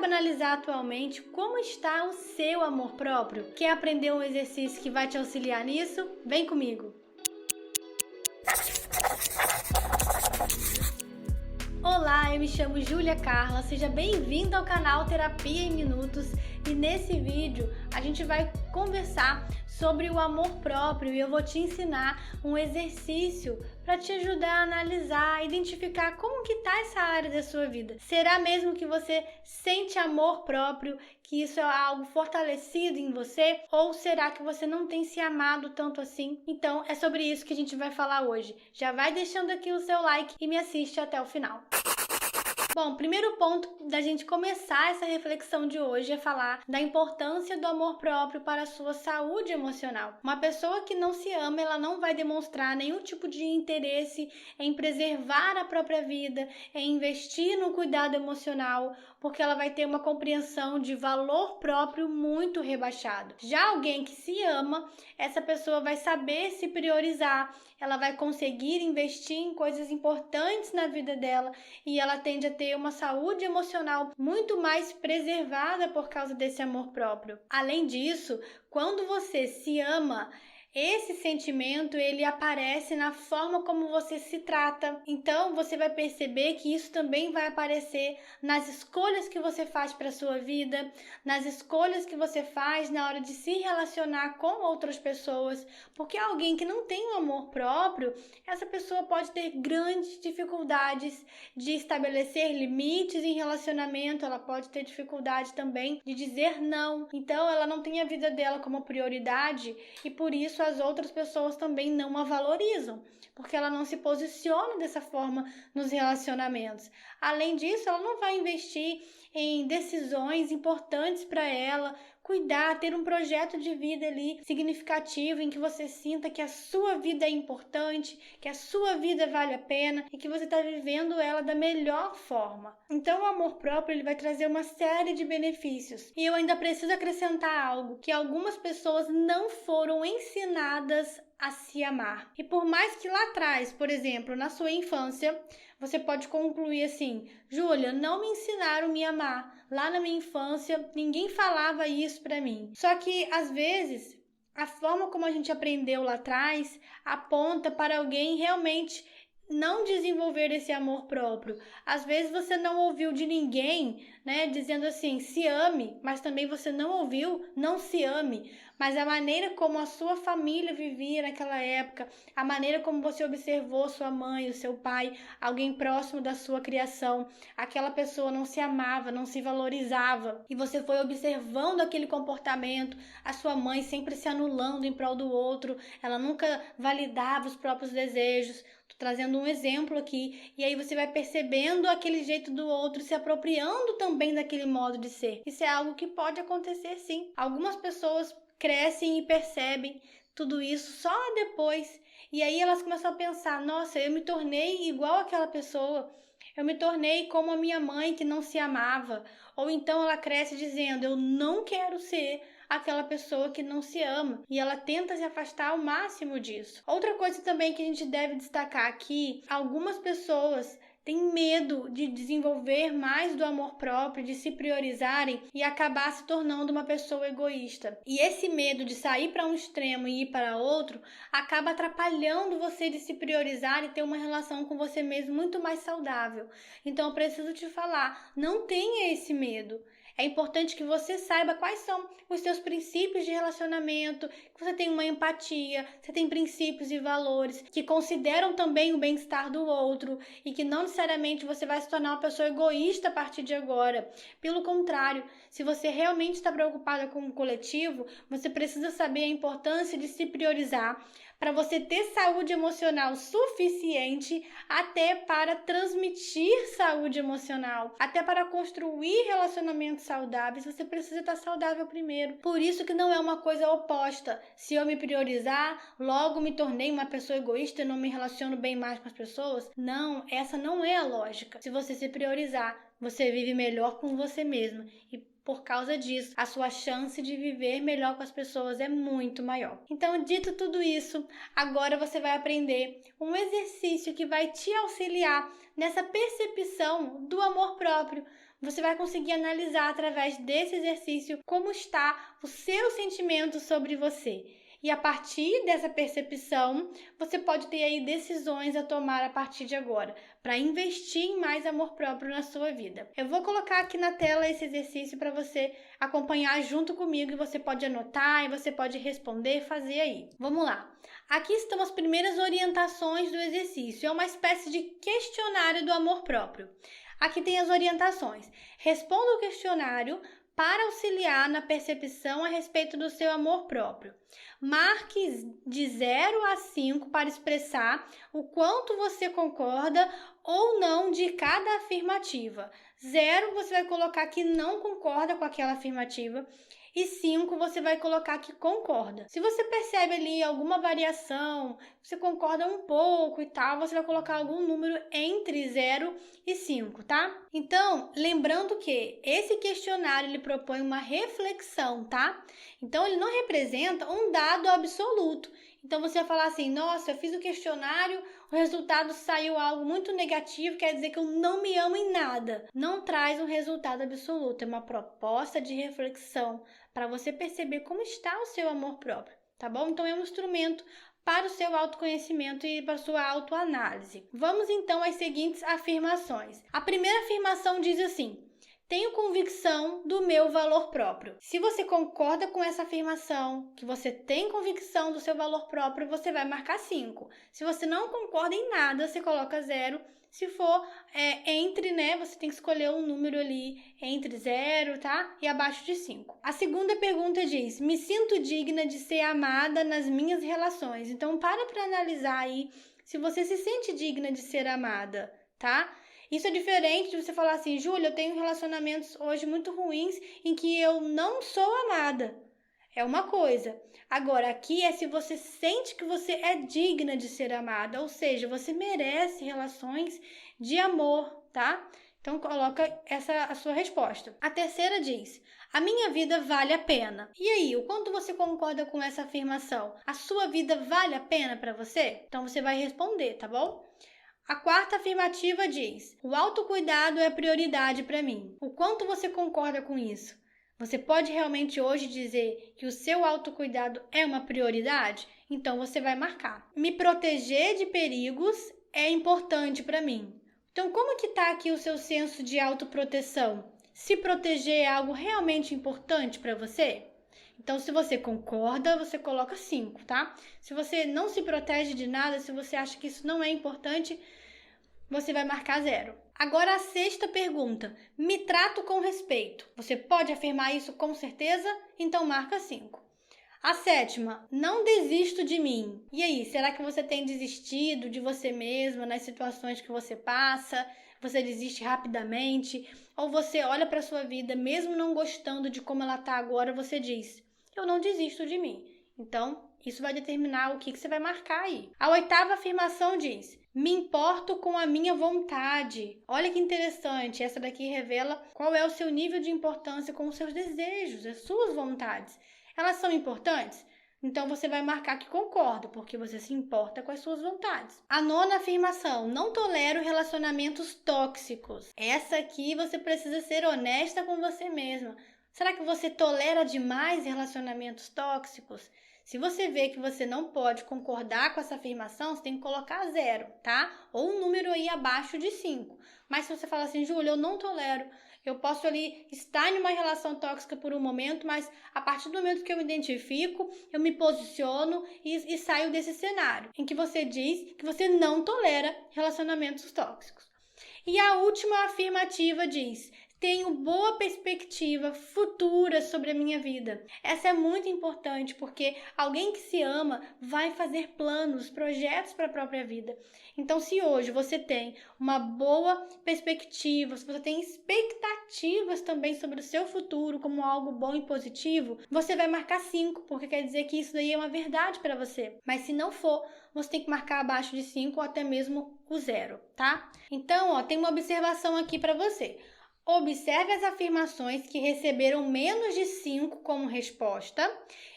para analisar atualmente como está o seu amor próprio? Quer aprender um exercício que vai te auxiliar nisso? Vem comigo! Olá, eu me chamo Júlia Carla, seja bem-vinda ao canal Terapia em Minutos e nesse vídeo a gente vai conversar sobre o amor próprio e eu vou te ensinar um exercício para te ajudar a analisar, identificar como que tá essa área da sua vida. Será mesmo que você sente amor próprio, que isso é algo fortalecido em você? Ou será que você não tem se amado tanto assim? Então é sobre isso que a gente vai falar hoje. Já vai deixando aqui o seu like e me assiste até o final. Bom, o primeiro ponto da gente começar essa reflexão de hoje é falar da importância do amor próprio para a sua saúde emocional. Uma pessoa que não se ama, ela não vai demonstrar nenhum tipo de interesse em preservar a própria vida, em investir no cuidado emocional, porque ela vai ter uma compreensão de valor próprio muito rebaixado. Já alguém que se ama, essa pessoa vai saber se priorizar, ela vai conseguir investir em coisas importantes na vida dela e ela tende a ter uma saúde emocional muito mais preservada por causa desse amor próprio. Além disso, quando você se ama, esse sentimento ele aparece na forma como você se trata. Então você vai perceber que isso também vai aparecer nas escolhas que você faz para a sua vida, nas escolhas que você faz na hora de se relacionar com outras pessoas, porque alguém que não tem um amor próprio, essa pessoa pode ter grandes dificuldades de estabelecer limites em relacionamento, ela pode ter dificuldade também de dizer não. Então ela não tem a vida dela como prioridade e por isso as outras pessoas também não a valorizam, porque ela não se posiciona dessa forma nos relacionamentos. Além disso, ela não vai investir em decisões importantes para ela, cuidar, ter um projeto de vida ali significativo em que você sinta que a sua vida é importante, que a sua vida vale a pena e que você está vivendo ela da melhor forma. Então o amor próprio ele vai trazer uma série de benefícios. E eu ainda preciso acrescentar algo, que algumas pessoas não foram ensinadas a se amar. E por mais que lá atrás, por exemplo, na sua infância, você pode concluir assim: Júlia, não me ensinaram a me amar. Lá na minha infância, ninguém falava isso pra mim. Só que, às vezes, a forma como a gente aprendeu lá atrás aponta para alguém realmente não desenvolver esse amor próprio. Às vezes você não ouviu de ninguém, dizendo assim, se ame, mas também você não ouviu, não se ame. Mas a maneira como a sua família vivia naquela época, a maneira como você observou sua mãe, o seu pai, alguém próximo da sua criação, aquela pessoa não se amava, não se valorizava, e você foi observando aquele comportamento, a sua mãe sempre se anulando em prol do outro, ela nunca validava os próprios desejos. Tô trazendo um exemplo aqui, e aí você vai percebendo aquele jeito do outro, se apropriando também daquele modo de ser. Isso é algo que pode acontecer sim. Algumas pessoas crescem e percebem tudo isso só depois, e aí elas começam a pensar, nossa, eu me tornei igual àquela pessoa, eu me tornei como a minha mãe que não se amava, ou então ela cresce dizendo, eu não quero ser aquela pessoa que não se ama, e ela tenta se afastar ao máximo disso. Outra coisa também que a gente deve destacar aqui, algumas pessoas têm medo de desenvolver mais do amor próprio, de se priorizarem e acabar se tornando uma pessoa egoísta. E esse medo de sair para um extremo e ir para outro acaba atrapalhando você de se priorizar e ter uma relação com você mesmo muito mais saudável. Então eu preciso te falar, não tenha esse medo. É importante que você saiba quais são os seus princípios de relacionamento, que você tem uma empatia, você tem princípios e valores, que consideram também o bem-estar do outro e que não necessariamente você vai se tornar uma pessoa egoísta a partir de agora. Pelo contrário, se você realmente está preocupada com o coletivo, você precisa saber a importância de se priorizar para você ter saúde emocional suficiente até para transmitir saúde emocional, até para construir relacionamentos saudáveis, você precisa estar saudável primeiro. Por isso que não é uma coisa oposta. Se eu me priorizar, logo me tornei uma pessoa egoísta e não me relaciono bem mais com as pessoas? Não, essa não é a lógica. Se você se priorizar, você vive melhor com você mesma e por causa disso, a sua chance de viver melhor com as pessoas é muito maior. Então, dito tudo isso, agora você vai aprender um exercício que vai te auxiliar nessa percepção do amor próprio. você vai conseguir analisar através desse exercício como está o seu sentimento sobre você. E a partir dessa percepção, você pode ter aí decisões a tomar a partir de agora, para investir em mais amor próprio na sua vida. Eu vou colocar aqui na tela esse exercício para você acompanhar junto comigo e você pode anotar e você pode responder, fazer aí. Vamos lá. Aqui estão as primeiras orientações do exercício. É uma espécie de questionário do amor próprio. Aqui tem as orientações. Responda o questionário para auxiliar na percepção a respeito do seu amor próprio. Marque de 0 a 5 para expressar o quanto você concorda ou não de cada afirmativa. 0 você vai colocar que não concorda com aquela afirmativa e 5 você vai colocar que concorda. Se você percebe ali alguma variação, você concorda um pouco e tal, você vai colocar algum número entre 0 e 5, tá? Então, lembrando que esse questionário ele propõe uma reflexão, tá? Então, ele não representa um dado absoluto. Então, você vai falar assim, nossa, eu fiz o questionário, o resultado saiu algo muito negativo, quer dizer que eu não me amo em nada. Não traz um resultado absoluto, é uma proposta de reflexão para você perceber como está o seu amor próprio, tá bom? Então, é um instrumento para o seu autoconhecimento e para a sua autoanálise. Vamos então às seguintes afirmações. A primeira afirmação diz assim: tenho convicção do meu valor próprio. Se você concorda com essa afirmação, que você tem convicção do seu valor próprio, você vai marcar 5. Se você não concorda em nada, você coloca 0. Se for entre, você tem que escolher um número ali entre 0, tá? E abaixo de 5. A segunda pergunta diz: me sinto digna de ser amada nas minhas relações. Então, para analisar aí se você se sente digna de ser amada, tá? Isso é diferente de você falar assim, Júlia, eu tenho relacionamentos hoje muito ruins em que eu não sou amada. É uma coisa. Agora, aqui é se você sente que você é digna de ser amada, ou seja, você merece relações de amor, tá? Então, coloca essa a sua resposta. A terceira diz: a minha vida vale a pena. E aí, o quanto você concorda com essa afirmação? A sua vida vale a pena para você? Então, você vai responder, tá bom? A quarta afirmativa diz: o autocuidado é prioridade para mim. O quanto você concorda com isso? Você pode realmente hoje dizer que o seu autocuidado é uma prioridade? Então você vai marcar. Me proteger de perigos é importante para mim. Então como que está aqui o seu senso de autoproteção? Se proteger é algo realmente importante para você? Então, se você concorda, você coloca 5, tá? Se você não se protege de nada, se você acha que isso não é importante, você vai marcar 0. Agora, a sexta pergunta. Me trato com respeito. Você pode afirmar isso com certeza? Então, marca 5. A sétima. Não desisto de mim. E aí, será que você tem desistido de você mesma nas situações que você passa? Você desiste rapidamente? Ou você olha para a sua vida, mesmo não gostando de como ela está agora, você diz: eu não desisto de mim. Então, isso vai determinar o que você vai marcar aí. A oitava afirmação diz: me importo com a minha vontade. Olha que interessante, essa daqui revela qual é o seu nível de importância com os seus desejos, as suas vontades. Elas são importantes? Então você vai marcar que concorda, porque você se importa com as suas vontades. A nona afirmação: não tolero relacionamentos tóxicos. Essa aqui você precisa ser honesta com você mesma. Será que você tolera demais relacionamentos tóxicos? Se você vê que você não pode concordar com essa afirmação, você tem que colocar 0, tá? Ou um número aí abaixo de 5. Mas se você fala assim, Júlia, eu não tolero, eu posso ali estar em uma relação tóxica por um momento, mas a partir do momento que eu me identifico, eu me posiciono e saio desse cenário, em que você diz que você não tolera relacionamentos tóxicos. E a última afirmativa diz: tenho boa perspectiva futura sobre a minha vida. Essa é muito importante porque alguém que se ama vai fazer planos, projetos para a própria vida. Então, se hoje você tem uma boa perspectiva, se você tem expectativas também sobre o seu futuro como algo bom e positivo, você vai marcar 5, porque quer dizer que isso daí é uma verdade para você. Mas se não for, você tem que marcar abaixo de 5 ou até mesmo o 0, tá? Então, tem uma observação aqui para você. Observe as afirmações que receberam menos de 5 como resposta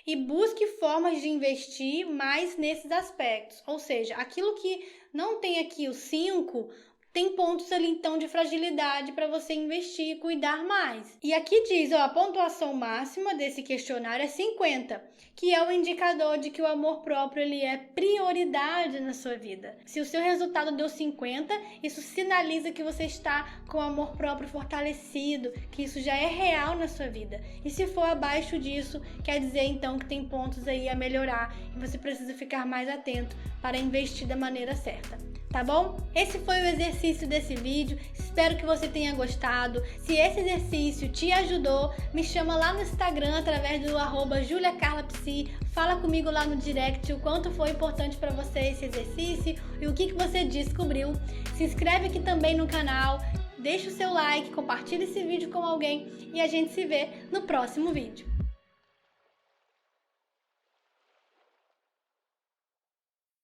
e busque formas de investir mais nesses aspectos. Ou seja, aquilo que não tem aqui o 5, tem pontos ali então de fragilidade para você investir e cuidar mais. E aqui diz, a pontuação máxima desse questionário é 50, que é o indicador de que o amor próprio ele é prioridade na sua vida. Se o seu resultado deu 50, isso sinaliza que você está com o amor próprio fortalecido, que isso já é real na sua vida. E se for abaixo disso, quer dizer então que tem pontos aí a melhorar e você precisa ficar mais atento para investir da maneira certa. Tá bom? Esse foi o exercício desse vídeo, espero que você tenha gostado. Se esse exercício te ajudou, me chama lá no Instagram através do @juliacarlapsi, fala comigo lá no direct o quanto foi importante para você esse exercício e o que você descobriu. Se inscreve aqui também no canal, deixa o seu like, compartilha esse vídeo com alguém e a gente se vê no próximo vídeo.